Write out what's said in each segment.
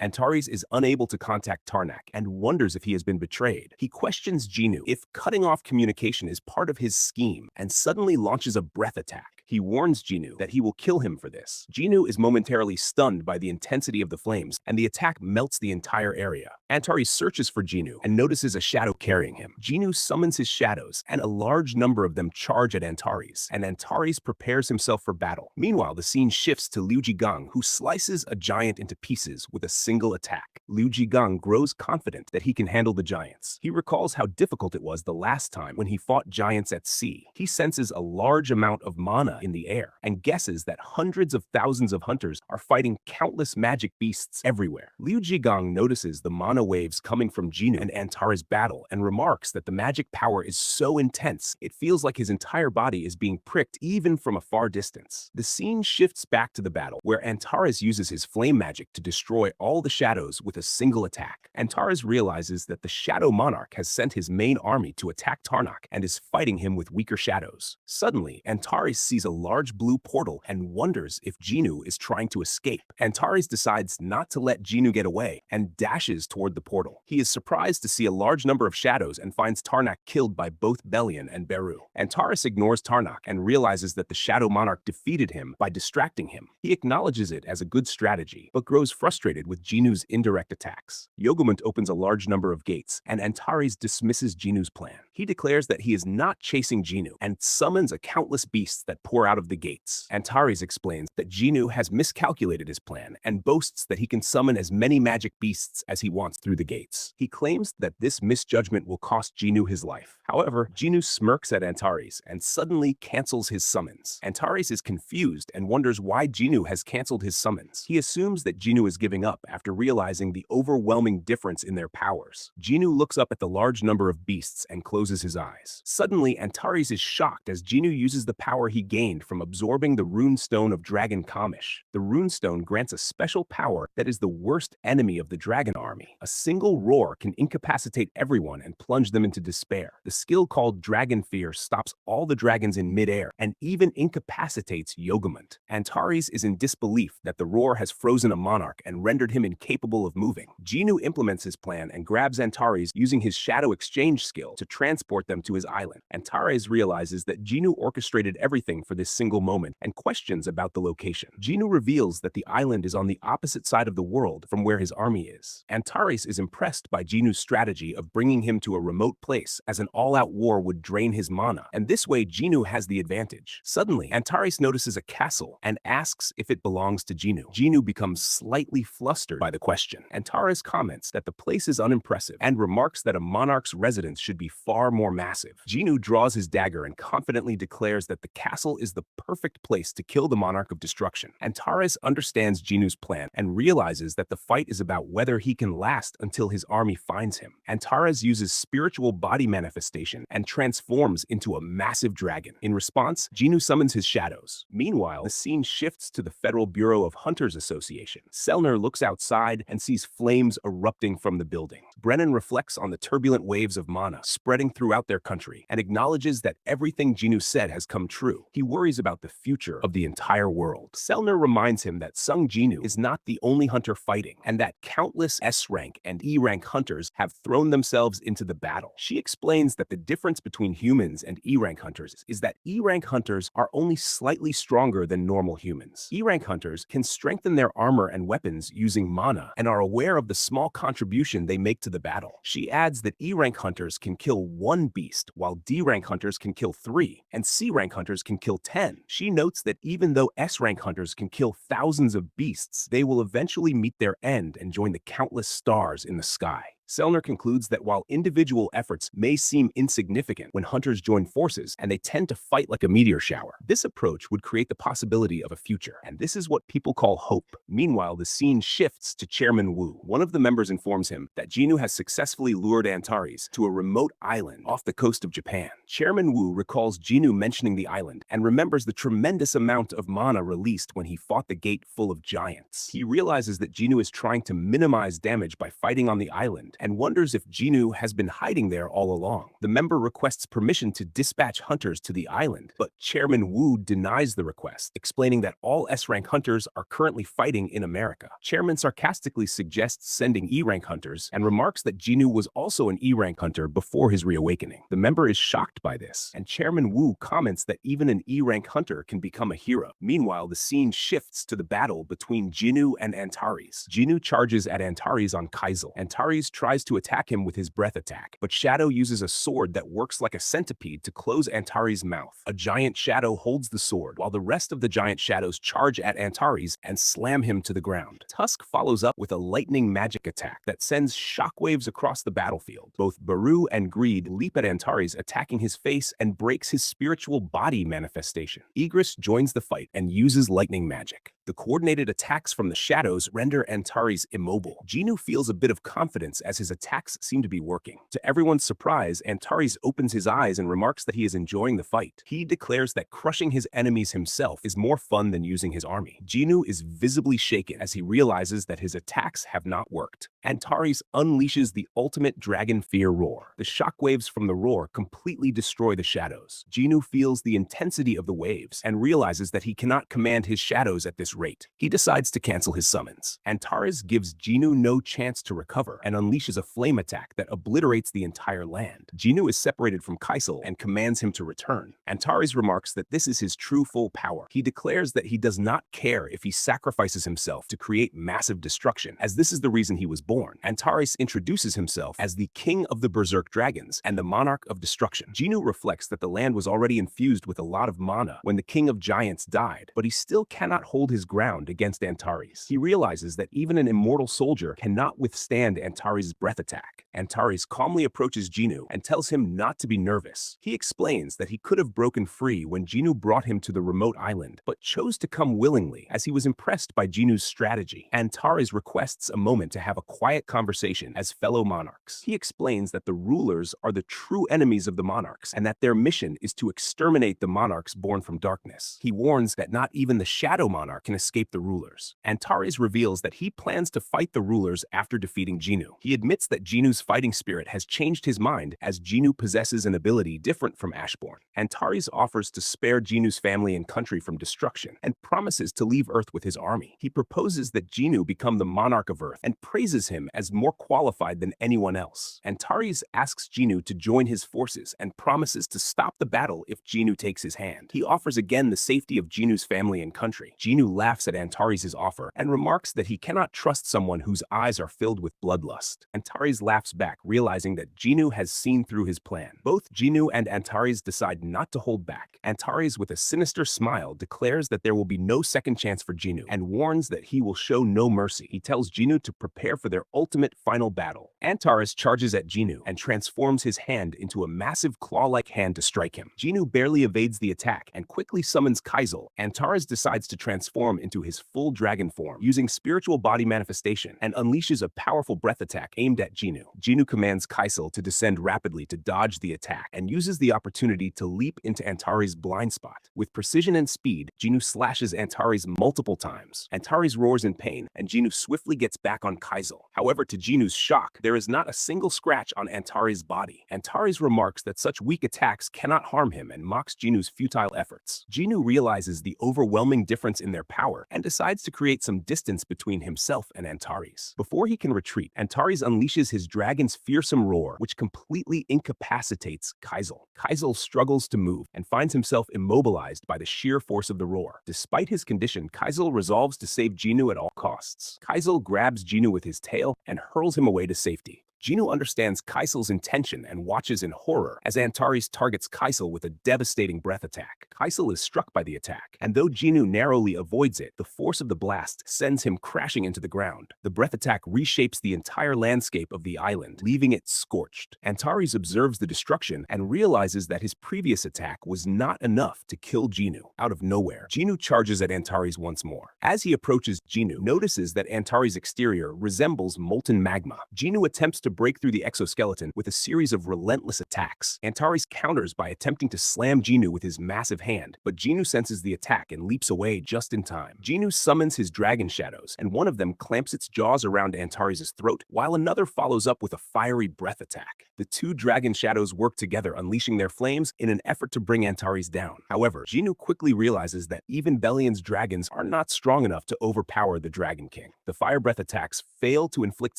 Antares is unable to contact Tarnak and wonders if he has been betrayed. He questions Genu if cutting off communication is part of his scheme and suddenly launches a breath attack. He warns Genu that he will kill him for this. Genu is momentarily stunned by the intensity of the flames, and the attack melts the entire area. Antares searches for Genu and notices a shadow carrying him. Genu summons his shadows, and a large number of them charge at Antares, and Antares prepares himself for battle. Meanwhile, the scene shifts to Liu Jigang, who slices a giant into pieces with a single attack. Liu Jigang grows confident that he can handle the giants. He recalls how difficult it was the last time when he fought giants at sea. He senses a large amount of mana in the air and guesses that hundreds of thousands of hunters are fighting countless magic beasts everywhere. Liu Jigang notices the mana waves coming from Genu and Antares' battle and remarks that the magic power is so intense it feels like his entire body is being pricked even from a far distance. The scene shifts back to the battle, where Antares uses his flame magic to destroy all the shadows with a single attack. Antares realizes that the Shadow Monarch has sent his main army to attack Tarnak and is fighting him with weaker shadows. Suddenly, Antares sees a large blue portal and wonders if Genu is trying to escape. Antares decides not to let Genu get away and dashes toward the portal. He is surprised to see a large number of shadows and finds Tarnak killed by both Belian and Beru. Antares ignores Tarnak and realizes that the Shadow Monarch defeated him by distracting him. He acknowledges it as a good strategy, but grows frustrated with Genu's indirect attacks. Yogamont opens a large number of gates, and Antares dismisses Genu's plan. He declares that he is not chasing Genu and summons a countless beasts that pour out of the gates. Antares explains that Genu has miscalculated his plan and boasts that he can summon as many magic beasts as he wants through the gates. He claims that this misjudgment will cost Genu his life. However, Genu smirks at Antares and suddenly cancels his summons. Antares is confused and wonders why Genu has canceled his summons. He assumes that Genu is giving up after realizing the overwhelming difference in their powers. Genu looks up at the large number of beasts and closes his eyes. Suddenly, Antares is shocked as Genu uses the power he gained from absorbing the rune stone of Dragon Kamish. The rune stone grants a special power that is the worst enemy of the dragon army. A single roar can incapacitate everyone and plunge them into despair. The skill called Dragon Fear stops all the dragons in midair and even incapacitates Yogamont. Antares is in disbelief that the roar has frozen a monarch and rendered him incapable of moving. Genu implements his plan and grabs Antares using his Shadow Exchange skill to transport them to his island. Antares realizes that Genu orchestrated everything for this single moment and questions about the location. Genu reveals that the island is on the opposite side of the world from where his army is. Antares is impressed by Genu's strategy of bringing him to a remote place, as an all-out war would drain his mana, and this way Genu has the advantage. Suddenly, Antares notices a castle and asks if it belongs to Genu. Genu becomes slightly flustered by the question. Antares comments that the place is unimpressive and remarks that a monarch's residence should be far more massive. Genu draws his dagger and confidently declares that the castle is the perfect place to kill the Monarch of Destruction. Antares understands Genu's plan and realizes that the fight is about whether he can last until his army finds him. Antares uses spiritual body manifestation and transforms into a massive dragon. In response, Genu summons his shadows. Meanwhile, the scene shifts to the Federal Bureau of Hunters Association. Selner looks outside and sees flames erupting from the building. Brennan reflects on the turbulent waves of mana spreading throughout their country and acknowledges that everything Genu said has come true. He worries about the future of the entire world. Selner reminds him that Sung Genu is not the only hunter fighting, and that countless S-rank and E-rank hunters have thrown themselves into the battle. She explains that the difference between humans and E-rank hunters is that E-rank hunters are only slightly stronger than normal humans. E-rank hunters can strengthen their armor and weapons using mana and are aware of the small contribution they make to the battle. She adds that E-rank hunters can kill one beast, while D-rank hunters can kill 3, and C-rank hunters can kill 10. She notes that even though S-rank hunters can kill thousands of beasts, they will eventually meet their end and join the countless stars in the sky. Selner concludes that while individual efforts may seem insignificant when hunters join forces and they tend to fight like a meteor shower, this approach would create the possibility of a future, and this is what people call hope. Meanwhile, the scene shifts to Chairman Wu. One of the members informs him that Genu has successfully lured Antares to a remote island off the coast of Japan. Chairman Wu recalls Genu mentioning the island and remembers the tremendous amount of mana released when he fought the gate full of giants. He realizes that Genu is trying to minimize damage by fighting on the island and wonders if Jinu has been hiding there all along. The member requests permission to dispatch hunters to the island, but Chairman Wu denies the request, explaining that all S-rank hunters are currently fighting in America. Chairman sarcastically suggests sending E-rank hunters and remarks that Jinu was also an E-rank hunter before his reawakening. The member is shocked by this, and Chairman Wu comments that even an E-rank hunter can become a hero. Meanwhile, the scene shifts to the battle between Jinu and Antares. Jinu charges at Antares on Kaisel. Antares tries to attack him with his breath attack, but Shadow uses a sword that works like a centipede to close Antares' mouth. A giant shadow holds the sword, while the rest of the giant shadows charge at Antares and slam him to the ground. Tusk follows up with a lightning magic attack that sends shockwaves across the battlefield. Both Baru and Greed leap at Antares, attacking his face and breaks his spiritual body manifestation. Igris joins the fight and uses lightning magic. The coordinated attacks from the shadows render Antares immobile. Jinu feels a bit of confidence as his attacks seem to be working. To everyone's surprise, Antares opens his eyes and remarks that he is enjoying the fight. He declares that crushing his enemies himself is more fun than using his army. Jinu is visibly shaken as he realizes that his attacks have not worked. Antares unleashes the ultimate Dragon Fear roar. The shockwaves from the roar completely destroy the shadows. Jinu feels the intensity of the waves and realizes that he cannot command his shadows at this rate. He decides to cancel his summons. Antares gives Jinu no chance to recover and unleashes a flame attack that obliterates the entire land. Jinu is separated from Kaisel and commands him to return. Antares remarks that this is his true full power. He declares that he does not care if he sacrifices himself to create massive destruction, as this is the reason he was born. Antares introduces himself as the king of the Berserk Dragons and the monarch of destruction. Jinu reflects that the land was already infused with a lot of mana when the king of giants died, but he still cannot hold his ground against Antares. He realizes that even an immortal soldier cannot withstand Antares' breath attack. Antares calmly approaches Jinu and tells him not to be nervous. He explains that he could have broken free when Jinu brought him to the remote island, but chose to come willingly as he was impressed by Jinu's strategy. Antares requests a moment to have a quiet conversation as fellow monarchs. He explains that the rulers are the true enemies of the monarchs and that their mission is to exterminate the monarchs born from darkness. He warns that not even the Shadow Monarch can escape the rulers. Antares reveals that he plans to fight the rulers after defeating Jinu. He admits that Jinu's fighting spirit has changed his mind as Jinu possesses an ability different from Ashborn. Antares offers to spare Jinu's family and country from destruction and promises to leave Earth with his army. He proposes that Jinu become the monarch of Earth and praises him as more qualified than anyone else. Antares asks Jinu to join his forces and promises to stop the battle if Jinu takes his hand. He offers again the safety of Jinu's family and country. Jinu laughs at Antares' offer and remarks that he cannot trust someone whose eyes are filled with bloodlust. Antares laughs back, realizing that Jinu has seen through his plan. Both Jinu and Antares decide not to hold back. Antares, with a sinister smile, declares that there will be no second chance for Jinu and warns that he will show no mercy. He tells Jinu to prepare for their ultimate final battle. Antares charges at Jinu and transforms his hand into a massive claw-like hand to strike him. Jinu barely evades the attack and quickly summons Kaisel. Antares decides to transform into his full dragon form, using spiritual body manifestation, and unleashes a powerful breath attack aimed at Jinu. Jinu commands Kaisel to descend rapidly to dodge the attack and uses the opportunity to leap into Antares' blind spot. With precision and speed, Jinu slashes Antares multiple times. Antares roars in pain, and Jinu swiftly gets back on Kaisel. However, to Jinu's shock, there is not a single scratch on Antares' body. Antares remarks that such weak attacks cannot harm him and mocks Jinu's futile efforts. Jinu realizes the overwhelming difference in their power and decides to create some distance between himself and Antares. Before he can retreat, Antares unleashes his dragon's fearsome roar, which completely incapacitates Kaisel. Kaisel struggles to move and finds himself immobilized by the sheer force of the roar. Despite his condition, Kaisel resolves to save Jinu at all costs. Kaisel grabs Jinu with his tail and hurls him away to safety. Jinu understands Kaisel's intention and watches in horror as Antares targets Kaisel with a devastating breath attack. Kaisel is struck by the attack, and though Jinu narrowly avoids it, the force of the blast sends him crashing into the ground. The breath attack reshapes the entire landscape of the island, leaving it scorched. Antares observes the destruction and realizes that his previous attack was not enough to kill Jinu. Out of nowhere, Jinu charges at Antares once more. As he approaches, Jinu notices that Antares' exterior resembles molten magma. Jinu attempts to break through the exoskeleton with a series of relentless attacks. Antares counters by attempting to slam Jinu with his massive hand, but Genu senses the attack and leaps away just in time. Genu summons his dragon shadows, and one of them clamps its jaws around Antares' throat, while another follows up with a fiery breath attack. The two dragon shadows work together, unleashing their flames in an effort to bring Antares down. However, Genu quickly realizes that even Bellion's dragons are not strong enough to overpower the Dragon King. The fire breath attacks fail to inflict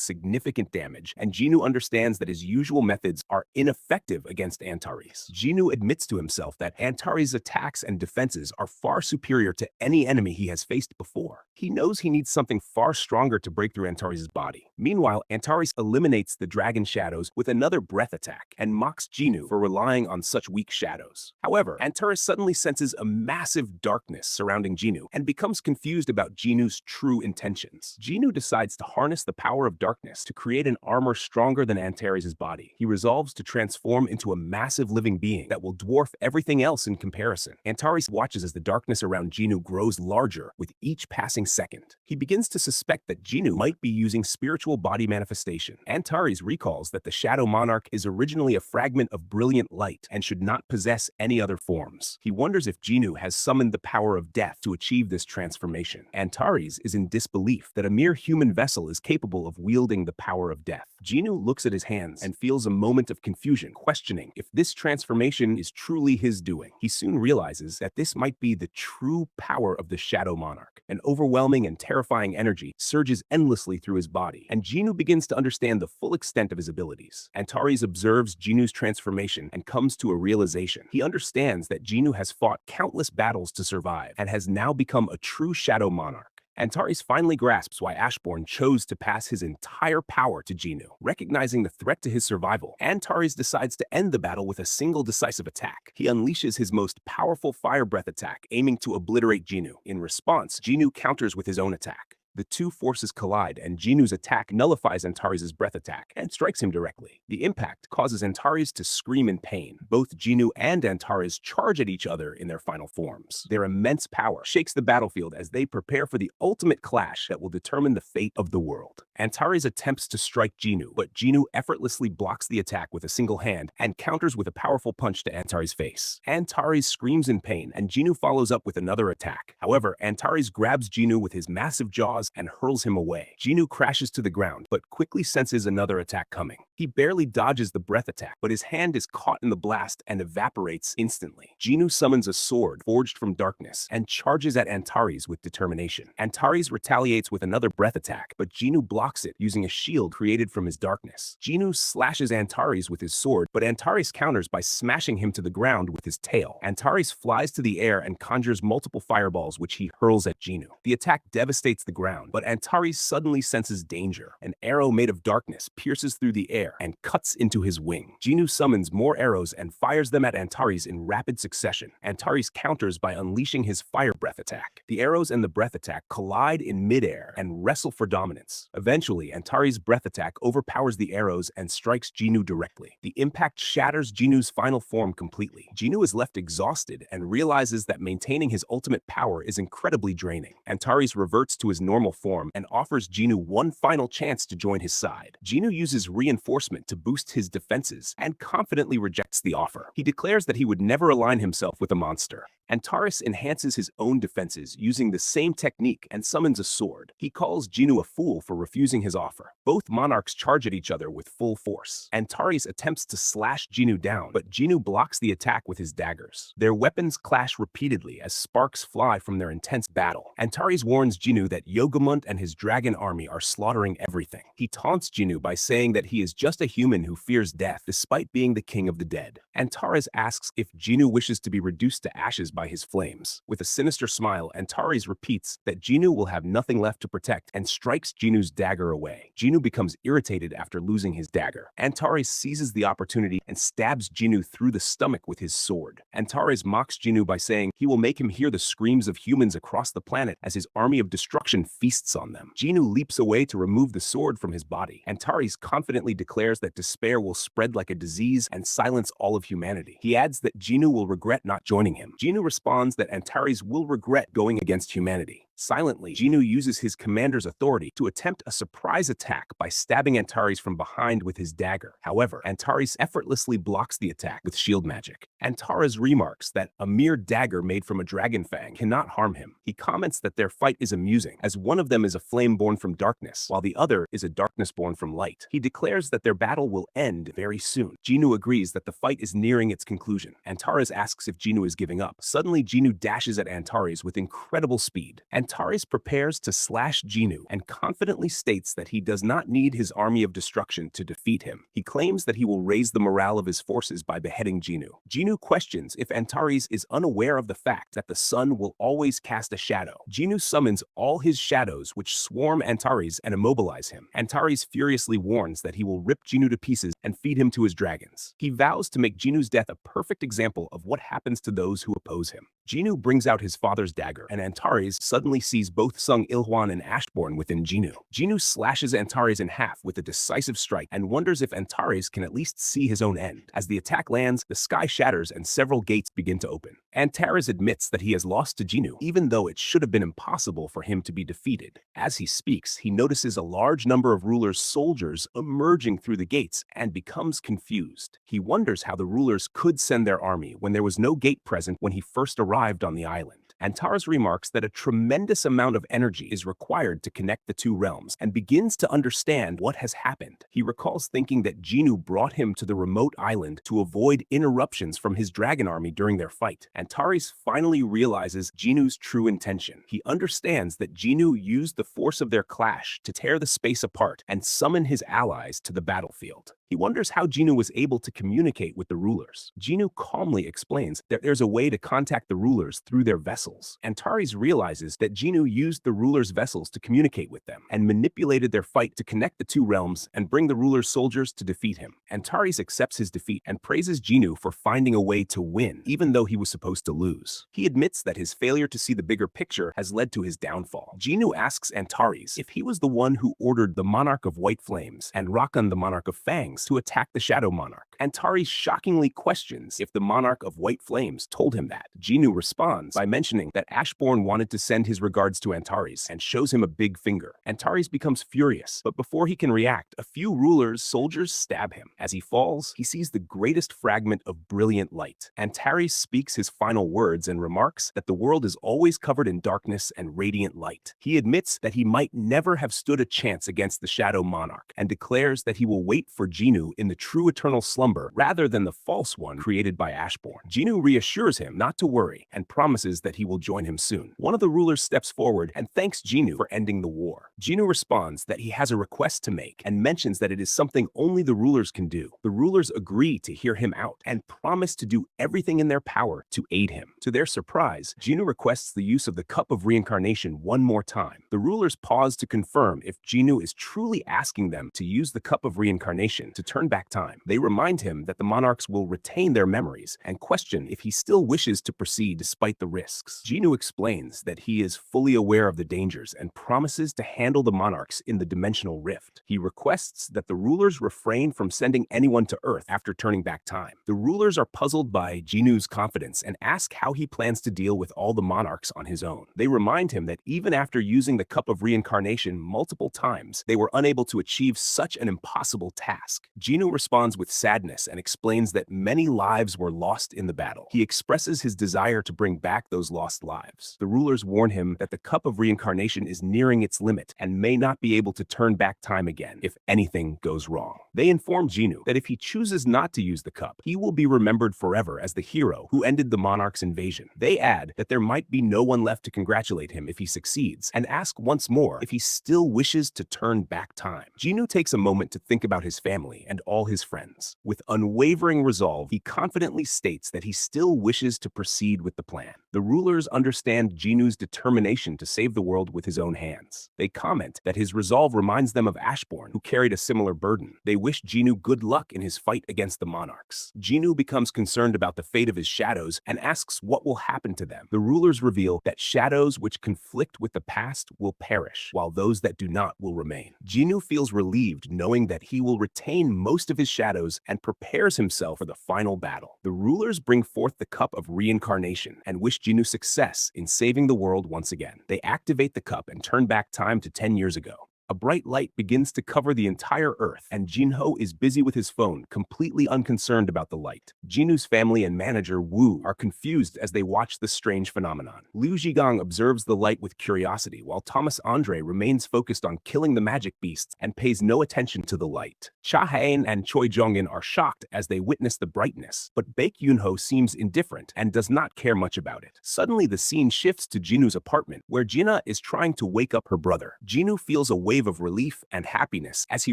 significant damage, and Genu understands that his usual methods are ineffective against Antares. Genu admits to himself that Antares' attacks and defenses are far superior to any enemy he has faced before. He knows he needs something far stronger to break through Antares' body. Meanwhile, Antares eliminates the dragon shadows with another breath attack and mocks Genu for relying on such weak shadows. However, Antares suddenly senses a massive darkness surrounding Genu and becomes confused about Genu's true intentions. Genu decides to harness the power of darkness to create an armor stronger than Antares' body. He resolves to transform into a massive living being that will dwarf everything else in comparison. Antares watches as the darkness around Genu grows larger with each passing second. He begins to suspect that Genu might be using spiritual body manifestation. Antares recalls that the Shadow Monarch is originally a fragment of brilliant light and should not possess any other forms. He wonders if Genu has summoned the power of death to achieve this transformation. Antares is in disbelief that a mere human vessel is capable of wielding the power of death. Genu looks at his hands and feels a moment of confusion, questioning if this transformation is truly his doing. He soon realizes that this might be the true power of the Shadow Monarch. An overwhelming and terrifying energy surges endlessly through his body, and Genu begins to understand the full extent of his abilities. Antares observes Genu's transformation and comes to a realization. He understands that Genu has fought countless battles to survive and has now become a true Shadow Monarch. Antares finally grasps why Ashbourne chose to pass his entire power to Genu. Recognizing the threat to his survival, Antares decides to end the battle with a single decisive attack. He unleashes his most powerful fire breath attack, aiming to obliterate Genu. In response, Genu counters with his own attack. The two forces collide, and Genu's attack nullifies Antares' breath attack and strikes him directly. The impact causes Antares to scream in pain. Both Genu and Antares charge at each other in their final forms. Their immense power shakes the battlefield as they prepare for the ultimate clash that will determine the fate of the world. Antares attempts to strike Genu, but Genu effortlessly blocks the attack with a single hand and counters with a powerful punch to Antares' face. Antares screams in pain, and Genu follows up with another attack. However, Antares grabs Genu with his massive jaws and hurls him away. Genu crashes to the ground, but quickly senses another attack coming. He barely dodges the breath attack, but his hand is caught in the blast and evaporates instantly. Genu summons a sword forged from darkness and charges at Antares with determination. Antares retaliates with another breath attack, but Genu blocks it using a shield created from his darkness. Genu slashes Antares with his sword, but Antares counters by smashing him to the ground with his tail. Antares flies to the air and conjures multiple fireballs, which he hurls at Genu. The attack devastates the ground, but Antares suddenly senses danger. An arrow made of darkness pierces through the air and cuts into his wing. Genu summons more arrows and fires them at Antares in rapid succession. Antares counters by unleashing his fire breath attack. The arrows and the breath attack collide in midair and wrestle for dominance. Eventually, Antares' breath attack overpowers the arrows and strikes Genu directly. The impact shatters Genu's final form completely. Genu is left exhausted and realizes that maintaining his ultimate power is incredibly draining. Antares reverts to his normal form and offers Genu one final chance to join his side. Genu uses reinforcement to boost his defenses and confidently rejects the offer. He declares that he would never align himself with a monster. Antares enhances his own defenses using the same technique and summons a sword. He calls Genu a fool for refusing his offer. Both monarchs charge at each other with full force. Antares attempts to slash Genu down, but Genu blocks the attack with his daggers. Their weapons clash repeatedly as sparks fly from their intense battle. Antares warns Genu that Yogamont and his dragon army are slaughtering everything. He taunts Genu by saying that he is just a human who fears death despite being the king of the dead. Antares asks if Genu wishes to be reduced to ashes by his flames. With a sinister smile, Antares repeats that Genu will have nothing left to protect and strikes Genu's dagger away. Genu becomes irritated after losing his dagger. Antares seizes the opportunity and stabs Genu through the stomach with his sword. Antares mocks Genu by saying he will make him hear the screams of humans across the planet as his army of destruction feasts on them. Genu leaps away to remove the sword from his body. Antares confidently declares that despair will spread like a disease and silence all of humanity. He adds that Genu will regret not joining him. Genu responds that Antares will regret going against humanity. Silently, Jinu uses his commander's authority to attempt a surprise attack by stabbing Antares from behind with his dagger. However, Antares effortlessly blocks the attack with shield magic. Antares remarks that a mere dagger made from a dragon fang cannot harm him. He comments that their fight is amusing, as one of them is a flame born from darkness, while the other is a darkness born from light. He declares that their battle will end very soon. Jinu agrees that the fight is nearing its conclusion. Antares asks if Jinu is giving up. Suddenly, Jinu dashes at Antares with incredible speed. Antares prepares to slash Jinu and confidently states that he does not need his army of destruction to defeat him. He claims that he will raise the morale of his forces by beheading Jinu. Jinu questions if Antares is unaware of the fact that the sun will always cast a shadow. Jinu summons all his shadows, which swarm Antares and immobilize him. Antares furiously warns that he will rip Jinu to pieces and feed him to his dragons. He vows to make Jinu's death a perfect example of what happens to those who oppose him. Jinu brings out his father's dagger, and Antares suddenly sees both Sung Ilhuan and Ashbourne within Jinu. Jinu slashes Antares in half with a decisive strike and wonders if Antares can at least see his own end. As the attack lands, the sky shatters and several gates begin to open. Antares admits that he has lost to Jinu, even though it should have been impossible for him to be defeated. As he speaks, he notices a large number of rulers' soldiers emerging through the gates and becomes confused. He wonders how the rulers could send their army when there was no gate present when he first arrived on the island. Antares remarks that a tremendous amount of energy is required to connect the two realms and begins to understand what has happened. He recalls thinking that Jinu brought him to the remote island to avoid interruptions from his dragon army during their fight. Antares finally realizes Jinu's true intention. He understands that Jinu used the force of their clash to tear the space apart and summon his allies to the battlefield. He wonders how Jinu was able to communicate with the rulers. Jinu calmly explains that there's a way to contact the rulers through their vessels. Antares realizes that Jinu used the rulers' vessels to communicate with them and manipulated their fight to connect the two realms and bring the rulers' soldiers to defeat him. Antares accepts his defeat and praises Jinu for finding a way to win, even though he was supposed to lose. He admits that his failure to see the bigger picture has led to his downfall. Jinu asks Antares if he was the one who ordered the Monarch of White Flames and Rakan the Monarch of Fangs to attack the Shadow Monarch. Antares shockingly questions if the Monarch of White Flames told him that. Jinu responds by mentioning that Ashbourne wanted to send his regards to Antares and shows him a big finger. Antares becomes furious, but before he can react, a few rulers' soldiers stab him. As he falls, he sees the greatest fragment of brilliant light. Antares speaks his final words and remarks that the world is always covered in darkness and radiant light. He admits that he might never have stood a chance against the Shadow Monarch and declares that he will wait for Jinu in the true eternal slumber rather than the false one created by Ashbourne. Jinu reassures him not to worry and promises that he will join him soon. One of the rulers steps forward and thanks Jinu for ending the war. Jinu responds that he has a request to make and mentions that it is something only the rulers can do. The rulers agree to hear him out and promise to do everything in their power to aid him. To their surprise, Jinu requests the use of the Cup of Reincarnation one more time. The rulers pause to confirm if Jinu is truly asking them to use the Cup of Reincarnation to turn back time. They remind him that the monarchs will retain their memories and question if he still wishes to proceed despite the risks. Jinu explains that he is fully aware of the dangers and promises to handle the monarchs in the dimensional rift. He requests that the rulers refrain from sending anyone to Earth after turning back time. The rulers are puzzled by Jinu's confidence and ask how he plans to deal with all the monarchs on his own. They remind him that even after using the Cup of Reincarnation multiple times, they were unable to achieve such an impossible task. Jinu responds with sadness and explains that many lives were lost in the battle. He expresses his desire to bring back those lost lives. The rulers warn him that the Cup of Reincarnation is nearing its limit and may not be able to turn back time again if anything goes wrong. They inform Jinu that if he chooses not to use the cup, he will be remembered forever as the hero who ended the monarch's invasion. They add that there might be no one left to congratulate him if he succeeds, and ask once more if he still wishes to turn back time. Jinu takes a moment to think about his family and all his friends. With unwavering resolve, he confidently states that he still wishes to proceed with the plan. The rulers understand Jinu's determination to save the world with his own hands. They comment that his resolve reminds them of Ashbourne, who carried a similar burden. They wish Jinu good luck in his fight against the monarchs. Jinu becomes concerned about the fate of his shadows and asks what will happen to them. The rulers reveal that shadows which conflict with the past will perish, while those that do not will remain. Jinu feels relieved knowing that he will retain most of his shadows and prepares himself for the final battle. The rulers bring forth the Cup of Reincarnation and wish Jinwoo success in saving the world once again. They activate the cup and turn back time to 10 years ago. A bright light begins to cover the entire Earth, and Jinho is busy with his phone, completely unconcerned about the light. Jinwoo's family and manager Wu are confused as they watch the strange phenomenon. Liu Zhigang observes the light with curiosity, while Thomas Andre remains focused on killing the magic beasts and pays no attention to the light. Cha Hain and Choi Jongin are shocked as they witness the brightness, but Baek Yoonho seems indifferent and does not care much about it. Suddenly, the scene shifts to Jinwoo's apartment, where Jinna is trying to wake up her brother. Jinwoo feels a wave of relief and happiness as he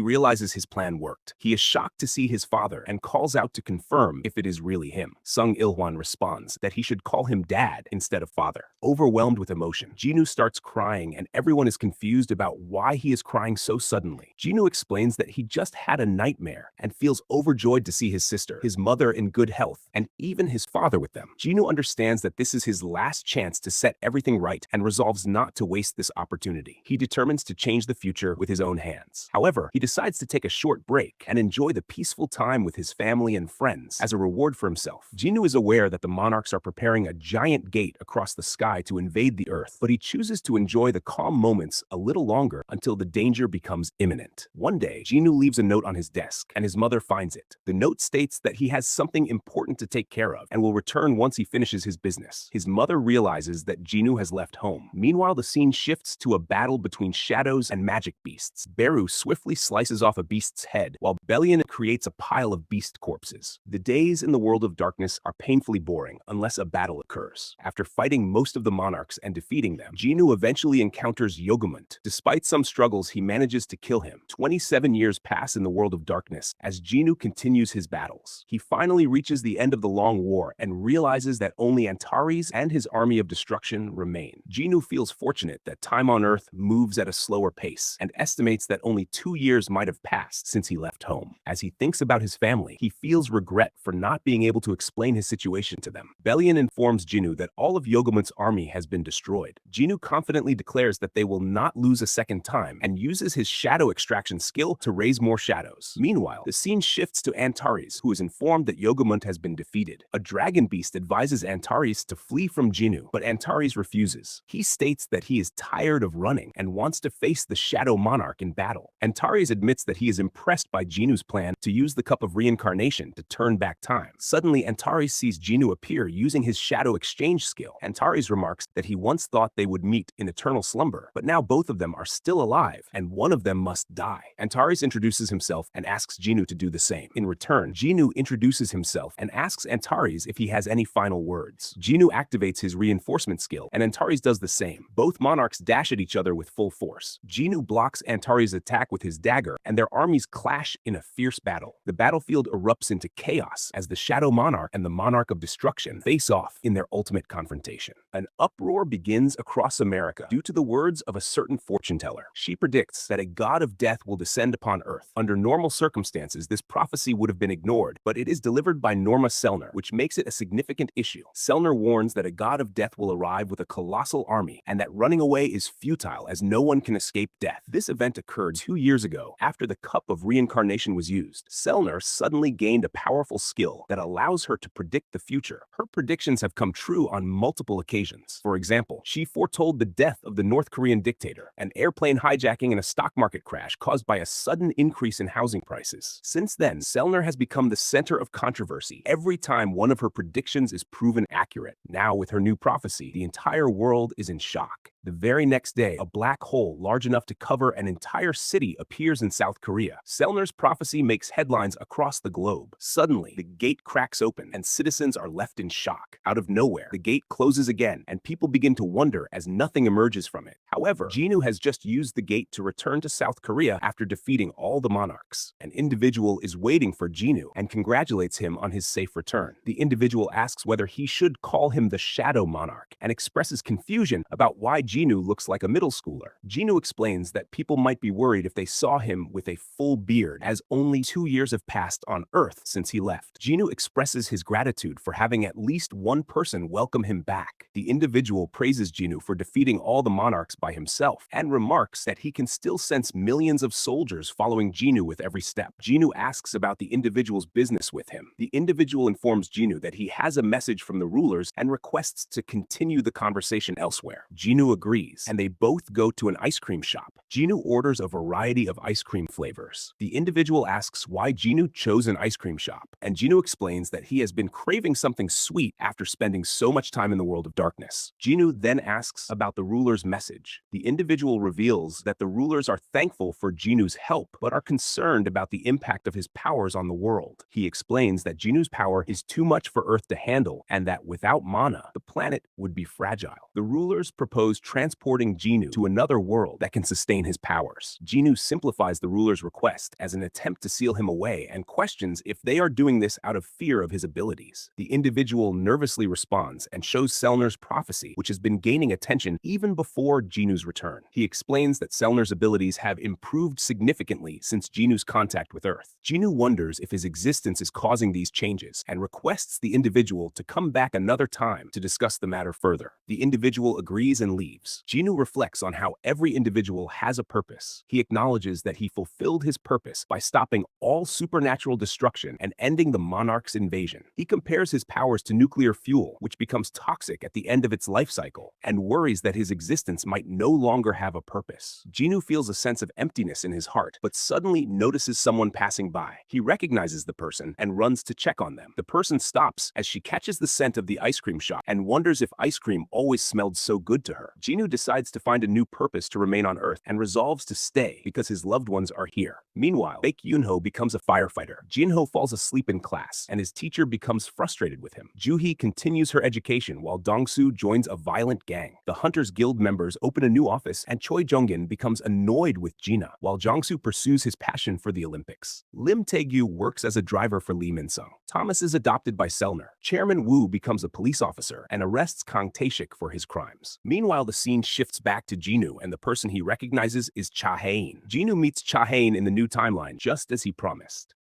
realizes his plan worked. He is shocked to see his father and calls out to confirm if it is really him. Sung Il-hwan responds that he should call him dad instead of father. Overwhelmed with emotion, Jinwoo starts crying and everyone is confused about why he is crying so suddenly. Jinwoo explains that he just had a nightmare and feels overjoyed to see his sister, his mother in good health, and even his father with them. Jinwoo understands that this is his last chance to set everything right and resolves not to waste this opportunity. He determines to change the future with his own hands. However, he decides to take a short break and enjoy the peaceful time with his family and friends as a reward for himself. Jinwoo is aware that the monarchs are preparing a giant gate across the sky to invade the Earth, but he chooses to enjoy the calm moments a little longer until the danger becomes imminent. One day, Jinwoo leaves a note on his desk, and his mother finds it. The note states that he has something important to take care of and will return once he finishes his business. His mother realizes that Jinwoo has left home. Meanwhile, the scene shifts to a battle between shadows and magic beasts. Beru swiftly slices off a beast's head, while Bellion creates a pile of beast corpses. The days in the world of darkness are painfully boring unless a battle occurs. After fighting most of the monarchs and defeating them, Jinwoo eventually encounters Yogamont. Despite some struggles, he manages to kill him. 27 years pass in the world of darkness as Jinwoo continues his battles. He finally reaches the end of the long war and realizes that only Antares and his army of destruction remain. Jinwoo feels fortunate that time on Earth moves at a slower pace and estimates that only 2 years might have passed since he left home. As he thinks about his family, he feels regret for not being able to explain his situation to them. Bellion informs Jinwoo that all of Yogamont's army has been destroyed. Jinwoo confidently declares that they will not lose a second time and uses his shadow extraction skill to raise more shadows. Meanwhile, the scene shifts to Antares, who is informed that Yogamont has been defeated. A dragon beast advises Antares to flee from Jinwoo, but Antares refuses. He states that he is tired of running and wants to face the Shadow Monarch in battle. Antares admits that he is impressed by Jinwoo's plan to use the Cup of Reincarnation to turn back time. Suddenly, Antares sees Jinwoo appear using his shadow exchange skill. Antares remarks that he once thought they would meet in eternal slumber, but now both of them are still alive, and one of them must die. Antares introduces himself and asks Jinwoo to do the same. In return, Jinwoo introduces himself and asks Antares if he has any final words. Jinwoo activates his reinforcement skill, and Antares does the same. Both monarchs dash at each other with full force. Jinwoo blocks Antares' attack with his dagger, and their armies clash in a fierce battle. The battlefield erupts into chaos as the Shadow Monarch and the Monarch of Destruction face off in their ultimate confrontation. An uproar begins across America due to the words of a certain fortune teller. She predicts that a god of death will descend upon Earth. Under normal circumstances, this prophecy would have been ignored, but it is delivered by Norma Selner, which makes it a significant issue. Selner warns that a god of death will arrive with a colossal army, and that running away is futile as no one can escape death. This event occurred 2 years ago after the Cup of Reincarnation was used. Selner suddenly gained a powerful skill that allows her to predict the future. Her predictions have come true on multiple occasions. For example, she foretold the death of the North Korean dictator, an airplane hijacking, and a stock market crash caused by a sudden increase in housing prices. Since then, Selner has become the center of controversy every time one of her predictions is proven accurate. Now, with her new prophecy, the entire world is in shock. The very next day, a black hole large enough to cover an entire city appears in South Korea. Selner's prophecy makes headlines across the globe. Suddenly, the gate cracks open and citizens are left in shock. Out of nowhere, the gate closes again and people begin to wonder as nothing emerges from it. However, Jinwoo has just used the gate to return to South Korea after defeating all the monarchs. An individual is waiting for Jinwoo and congratulates him on his safe return. The individual asks whether he should call him the Shadow Monarch and expresses confusion about why Jinu looks like a middle schooler. Jinu explains that people might be worried if they saw him with a full beard, as only 2 years have passed on Earth since he left. Jinu expresses his gratitude for having at least one person welcome him back. The individual praises Jinu for defeating all the monarchs by himself and remarks that he can still sense millions of soldiers following Jinu with every step. Jinu asks about the individual's business with him. The individual informs Jinu that he has a message from the rulers and requests to continue the conversation elsewhere. Jinu agrees, and they both go to an ice cream shop. Jinu orders a variety of ice cream flavors. The individual asks why Jinu chose an ice cream shop, and Jinu explains that he has been craving something sweet after spending so much time in the world of darkness. Jinu then asks about the ruler's message. The individual reveals that the rulers are thankful for Jinu's help, but are concerned about the impact of his powers on the world. He explains that Jinu's power is too much for Earth to handle, and that without mana, the planet would be fragile. The rulers propose transporting Jinu to another world that can sustain his powers. Jinu simplifies the ruler's request as an attempt to seal him away and questions if they are doing this out of fear of his abilities. The individual nervously responds and shows Selner's prophecy, which has been gaining attention even before Jinu's return. He explains that Selner's abilities have improved significantly since Jinu's contact with Earth. Jinu wonders if his existence is causing these changes and requests the individual to come back another time to discuss the matter further. The individual agrees and leaves. Jinu reflects on how every individual has a purpose. He acknowledges that he fulfilled his purpose by stopping all supernatural destruction and ending the monarch's invasion. He compares his powers to nuclear fuel, which becomes toxic at the end of its life cycle, and worries that his existence might no longer have a purpose. Jinu feels a sense of emptiness in his heart, but suddenly notices someone passing by. He recognizes the person and runs to check on them. The person stops as she catches the scent of the ice cream shop and wonders if ice cream always smelled so good to her. Jinu decides to find a new purpose to remain on Earth and resolves to stay because his loved ones are here. Meanwhile, Baek Yunho becomes a firefighter. Jinho falls asleep in class, and his teacher becomes frustrated with him. Juhee continues her education while Dongsu joins a violent gang. The Hunters Guild members open a new office, and Choi Jongin becomes annoyed with Jina, while Jongsu pursues his passion for the Olympics. Lim Taegyu works as a driver for Lee Min-sung. Thomas is adopted by Selner. Chairman Wu becomes a police officer and arrests Kang Tae-shik for his crimes. Meanwhile, the scene shifts back to Jinu, and the person he recognizes is Cha Hain. Jinu meets Cha Hain in the new timeline, just as he promised.